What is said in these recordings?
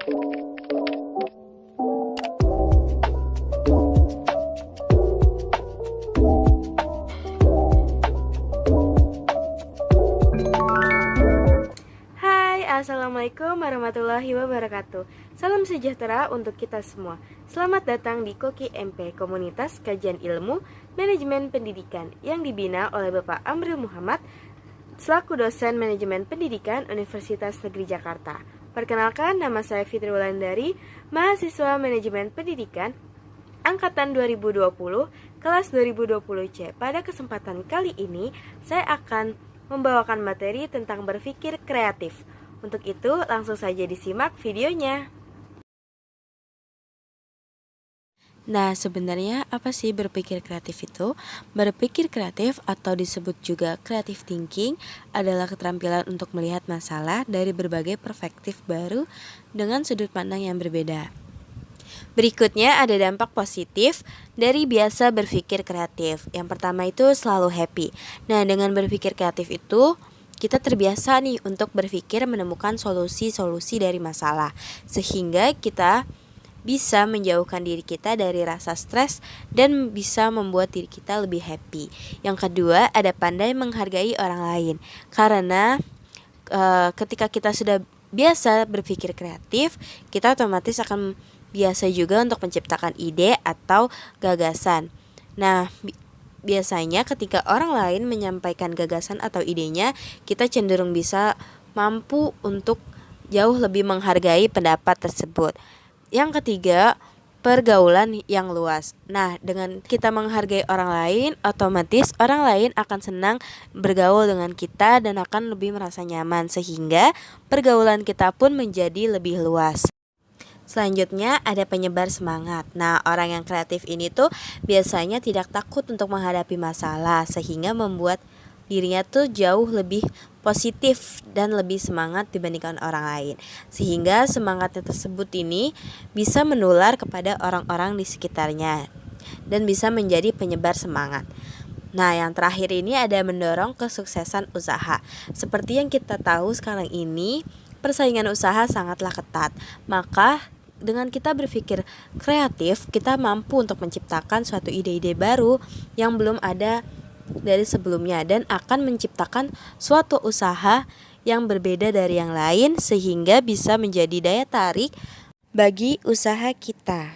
Assalamualaikum warahmatullahi wabarakatuh. Salam sejahtera untuk kita semua. Selamat datang di Koki MP, Komunitas Kajian Ilmu Manajemen Pendidikan, yang dibina oleh Bapak Amril Muhammad selaku dosen Manajemen Pendidikan Universitas Negeri Jakarta. Perkenalkan, nama saya Fitri Wulandari, mahasiswa Manajemen Pendidikan Angkatan 2020, kelas 2020C. Pada kesempatan kali ini, saya akan membawakan materi tentang berpikir kreatif. Untuk itu, langsung saja disimak videonya. Nah, sebenarnya apa sih berpikir kreatif itu? Berpikir kreatif atau disebut juga creative thinking adalah keterampilan untuk melihat masalah dari berbagai perspektif baru dengan sudut pandang yang berbeda. Berikutnya ada dampak positif dari biasa berpikir kreatif. Yang pertama itu selalu happy. Nah, dengan berpikir kreatif itu kita terbiasa nih untuk berpikir menemukan solusi-solusi dari masalah, sehingga kita bisa menjauhkan diri kita dari rasa stres dan bisa membuat diri kita lebih happy. Yang kedua, ada pandai menghargai orang lain. Karena ketika kita sudah biasa berpikir kreatif, kita otomatis akan biasa juga untuk menciptakan ide atau gagasan. Nah, biasanya ketika orang lain menyampaikan gagasan atau idenya, kita cenderung bisa mampu untuk jauh lebih menghargai pendapat tersebut. Yang ketiga, pergaulan yang luas. Nah, dengan kita menghargai orang lain, otomatis orang lain akan senang bergaul dengan kita dan akan lebih merasa nyaman, sehingga pergaulan kita pun menjadi lebih luas. Selanjutnya ada penyebar semangat. Nah, orang yang kreatif ini tuh biasanya tidak takut untuk menghadapi masalah, sehingga membuat dirinya tuh jauh lebih positif dan lebih semangat dibandingkan orang lain. Sehingga semangatnya tersebut ini bisa menular kepada orang-orang di sekitarnya dan bisa menjadi penyebar semangat. Nah, yang terakhir ini ada mendorong kesuksesan usaha. Seperti yang kita tahu sekarang ini, persaingan usaha sangatlah ketat. Maka dengan kita berpikir kreatif, kita mampu untuk menciptakan suatu ide-ide baru yang belum ada dari sebelumnya dan akan menciptakan suatu usaha yang berbeda dari yang lain, sehingga bisa menjadi daya tarik bagi usaha kita.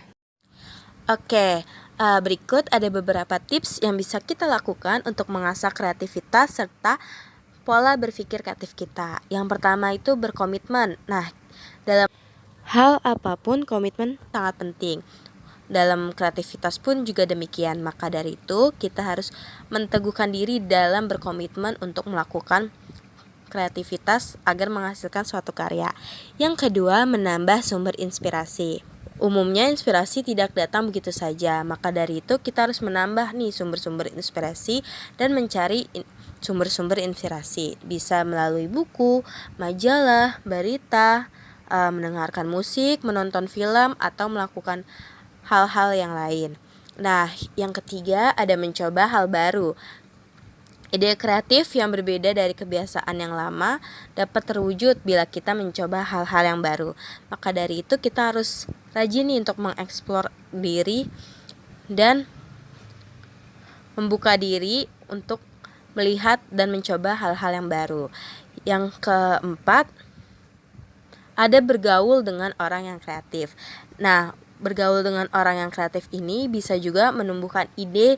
Oke, berikut ada beberapa tips yang bisa kita lakukan untuk mengasah kreativitas serta pola berpikir kreatif kita. Yang pertama itu berkomitmen. Nah, dalam hal apapun komitmen sangat penting. Dalam kreativitas pun juga demikian. Maka dari itu kita harus menteguhkan diri dalam berkomitmen untuk melakukan kreativitas agar menghasilkan suatu karya. Yang kedua, menambah sumber inspirasi. Umumnya inspirasi tidak datang begitu saja. Maka dari itu kita harus menambah nih sumber-sumber inspirasi dan mencari sumber-sumber inspirasi. Bisa melalui buku, majalah, berita, mendengarkan musik, menonton film, atau melakukan hal-hal yang lain. Nah, yang ketiga ada mencoba hal baru. Ide kreatif yang berbeda dari kebiasaan yang lama dapat terwujud bila kita mencoba hal-hal yang baru. Maka dari itu kita harus rajin nih untuk mengeksplor diri dan membuka diri untuk melihat dan mencoba hal-hal yang baru. Yang keempat, ada bergaul dengan orang yang kreatif. Nah, bergaul dengan orang yang kreatif ini bisa juga menumbuhkan ide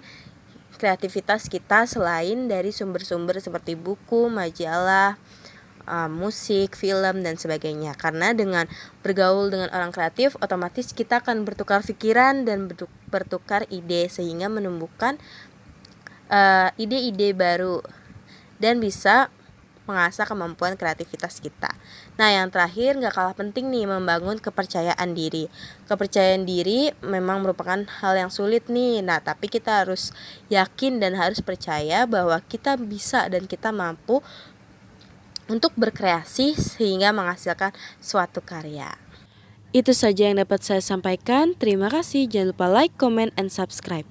kreativitas kita selain dari sumber-sumber seperti buku, majalah, musik, film, dan sebagainya. Karena dengan bergaul dengan orang kreatif, otomatis kita akan bertukar pikiran dan bertukar ide, sehingga menumbuhkan ide-ide baru dan bisa mengasah kemampuan kreativitas kita. Nah, yang terakhir gak kalah penting nih, membangun kepercayaan diri. Kepercayaan diri memang merupakan hal yang sulit nih. Nah, tapi kita harus yakin dan harus percaya bahwa kita bisa dan kita mampu untuk berkreasi sehingga menghasilkan suatu karya. Itu saja yang dapat saya sampaikan. Terima kasih. Jangan lupa like, comment, and subscribe.